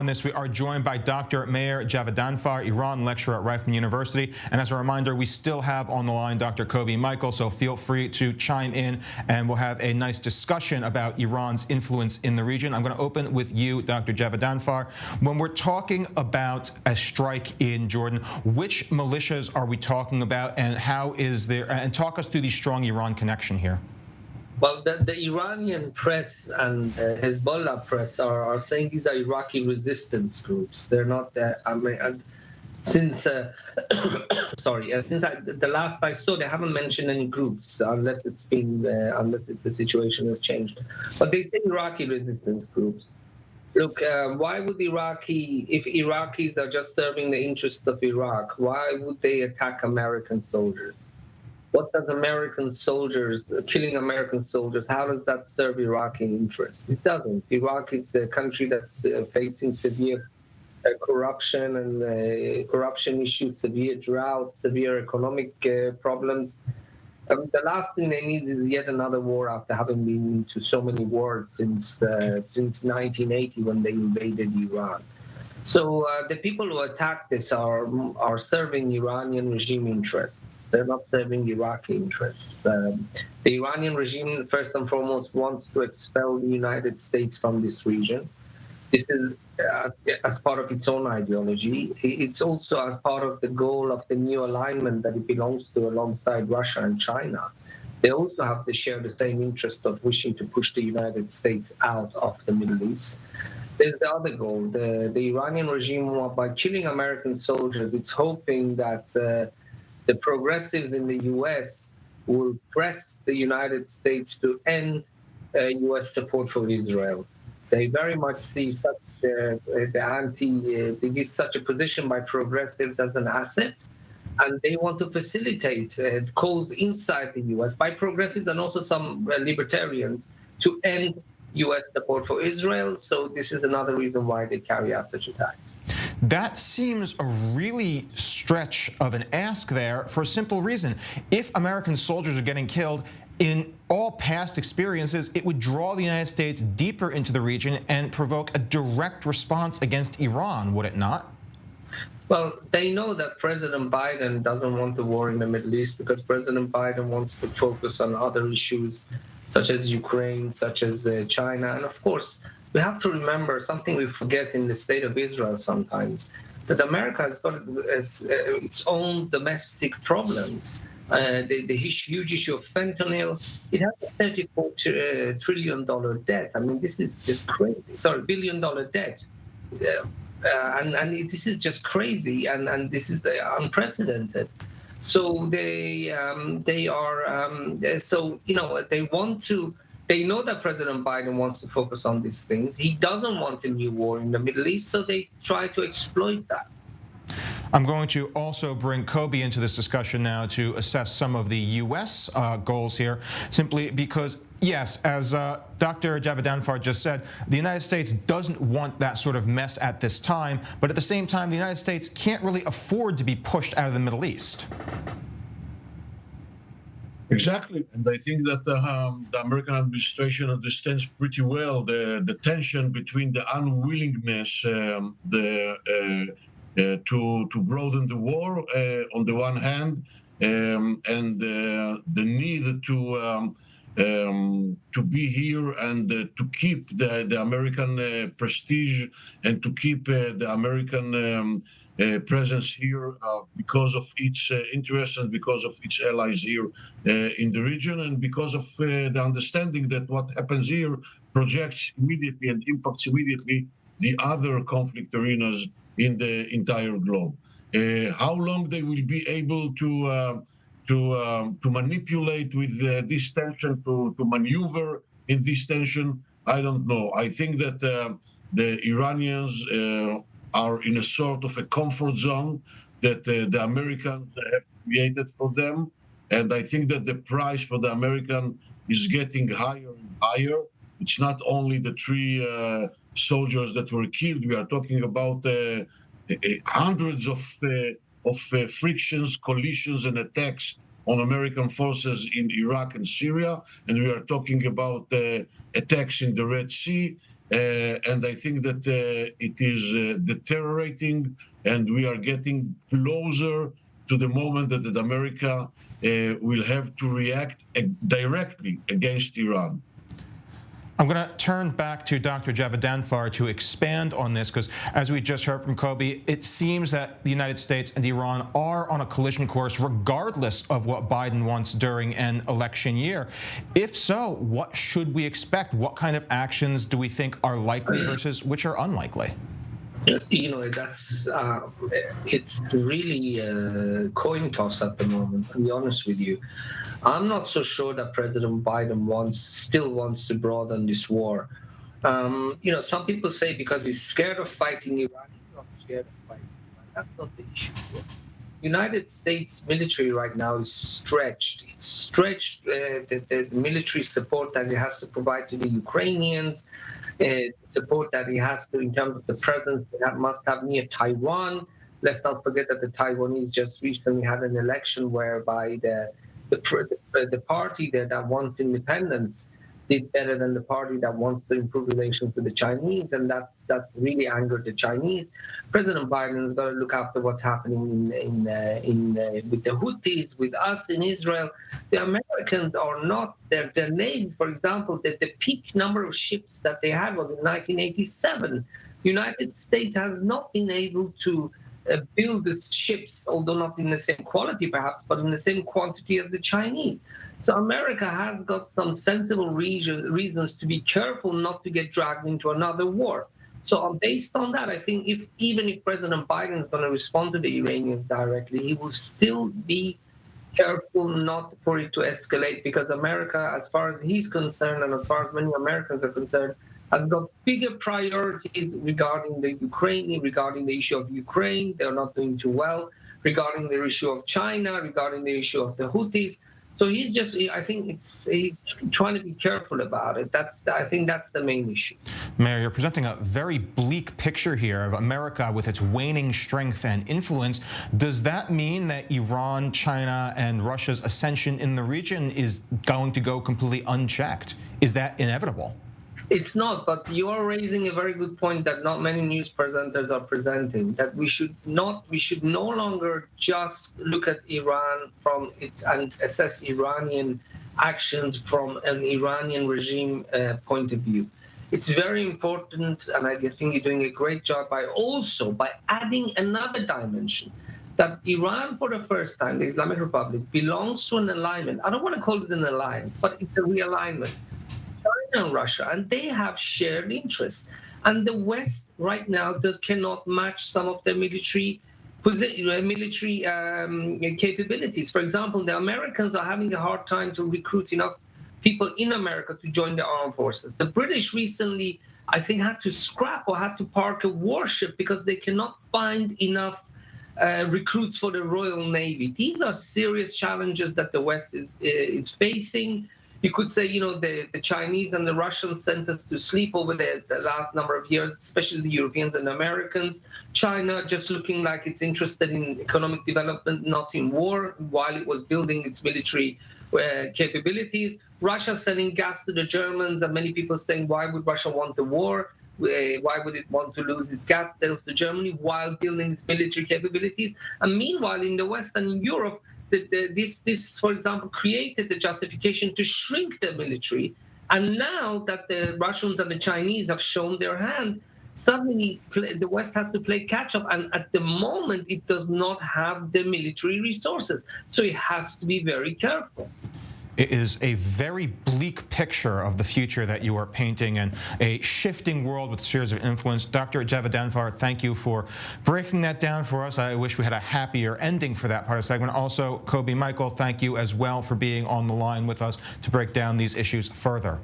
On this, we are joined by Dr. Meir Javedanfar, Iran lecturer at Reichman University. And as a reminder, we still have on the line Dr. Kobi Michael, so feel free to chime in and we'll have a nice discussion about Iran's influence in the region. I'm going to open with you, Dr. Javedanfar. When we're talking about a strike in Jordan, which militias are we talking about and how is there, and talk us through the strong Iran connection here. Well, the Iranian press and Hezbollah press are saying these are Iraqi resistance groups. They're not. Since the last I saw, they haven't mentioned any groups unless the situation has changed. But they say Iraqi resistance groups. Look, why would if Iraqis are just serving the interests of Iraq, why would they attack American soldiers? What does killing American soldiers, how does that serve Iraqi interests? It doesn't. Iraq is a country that's facing severe corruption and corruption issues, severe drought, severe economic problems. The last thing they need is yet another war after having been into so many wars since 1980 when they invaded Iran. So the people who attack this are serving Iranian regime interests. They're not serving Iraqi interests. The Iranian regime, first and foremost, wants to expel the United States from this region. This is as part of its own ideology. It's also as part of the goal of the new alignment that it belongs to alongside Russia and China. They also share the same interest of wishing to push the United States out of the Middle East. There's the other goal. The Iranian regime, by killing American soldiers, it's hoping that the progressives in the U.S. will press the United States to end U.S. support for Israel. They very much see such such a position by progressives as an asset, and they want to facilitate calls inside the U.S. by progressives and also some libertarians to end U.S. support for Israel. So this is another reason why they carry out such attacks. That seems a really stretch of an ask there for a simple reason. If American soldiers are getting killed, in all past experiences, it would draw the United States deeper into the region and provoke a direct response against Iran, would it not? Well, they know that President Biden doesn't want the war in the Middle East because President Biden wants to focus on other issues such as Ukraine, such as China. And of course, we have to remember something we forget in the state of Israel sometimes, that America has got its own domestic problems. The huge issue of fentanyl, it has a $34 trillion debt. I mean, this is just crazy. Sorry, $1 billion debt. And this is just crazy, and this is unprecedented. So they know that President Biden wants to focus on these things. He doesn't want a new war in the Middle East, so they try to exploit that. I'm going to also bring Kobi into this discussion now to assess some of the U.S. Goals here, simply because, yes, as Dr. Javedanfar just said, the United States doesn't want that sort of mess at this time, but at the same time, the United States can't really afford to be pushed out of the Middle East. Exactly, and I think that the American administration understands pretty well the tension between the unwillingness to broaden the war on the one hand, and the need to be here and to keep the American prestige and to keep the American presence here because of its interests and because of its allies here in the region, and because of the understanding that what happens here projects immediately and impacts immediately the other conflict arenas in the entire globe. How long they will be able to manipulate with this tension, to maneuver in this tension, I don't know. I think that the Iranians are in a sort of a comfort zone that the Americans have created for them. And I think that the price for the American is getting higher and higher. It's not only the 3 soldiers that were killed. We are talking about hundreds of frictions, collisions, and attacks on American forces in Iraq and Syria. And we are talking about attacks in the Red Sea. And I think that it is deteriorating, and we are getting closer to the moment that America will have to react directly against Iran. I'm going to turn back to Dr. Javedanfar to expand on this, because as we just heard from Kobe, it seems that the United States and Iran are on a collision course regardless of what Biden wants during an election year. If so, what should we expect? What kind of actions do we think are likely versus which are unlikely? That's it's really a coin toss at the moment, to be honest with you. I'm not so sure that President Biden still wants to broaden this war. Some people say because he's scared of fighting Iran, he's not scared of fighting Iran. That's not the issue. United States military right now is stretched. It's stretched the military support that it has to provide to the Ukrainians, support that it has to, in terms of the presence that must have near Taiwan. Let's not forget that the Taiwanese just recently had an election whereby the party that wants independence did better than the party that wants to improve relations with the Chinese, and that's really angered the Chinese. President Biden's got to look after what's happening with the Houthis, with us in Israel. The Americans are not their name. For example, the peak number of ships that they had was in 1987. United States has not been able to build the ships, although not in the same quality perhaps, but in the same quantity as the Chinese. So America has got some sensible reasons to be careful not to get dragged into another war. So based on that, I think even if President Biden is going to respond to the Iranians directly, he will still be careful not for it to escalate, because America, as far as he's concerned and as far as many Americans are concerned, has got bigger priorities regarding the issue of Ukraine. They're not doing too well. Regarding the issue of China, regarding the issue of the Houthis. So he's trying to be careful about it. I think that's the main issue. Meir, you're presenting a very bleak picture here of America with its waning strength and influence. Does that mean that Iran, China, and Russia's ascension in the region is going to go completely unchecked? Is that inevitable? It's not, but you are raising a very good point that not many news presenters are presenting, that we should no longer just look at Iran and assess Iranian actions from an Iranian regime point of view. It's very important, and I think you're doing a great job by adding another dimension, that Iran, for the first time, the Islamic Republic, belongs to an alignment. I don't want to call it an alliance, but it's a realignment. China and Russia, and they have shared interests. And the West right now cannot match some of their military capabilities. For example, the Americans are having a hard time to recruit enough people in America to join the armed forces. The British recently, I think, had to scrap or had to park a warship because they cannot find enough recruits for the Royal Navy. These are serious challenges that the West is facing. You could say, the Chinese and the Russians sent us to sleep over the last number of years, especially the Europeans and Americans. China just looking like it's interested in economic development, not in war, while it was building its military capabilities. Russia selling gas to the Germans, and many people saying, why would Russia want the war? Why would it want to lose its gas sales to Germany while building its military capabilities? And meanwhile, in the West and in Europe, this, for example, created the justification to shrink the military. And now that the Russians and the Chinese have shown their hand, suddenly the West has to play catch up. And at the moment, it does not have the military resources. So it has to be very careful. It is a very bleak picture of the future that you are painting, and a shifting world with spheres of influence. Dr. Javedanfar, thank you for breaking that down for us. I wish we had a happier ending for that part of the segment. Also, Kobe Michael, thank you as well for being on the line with us to break down these issues further.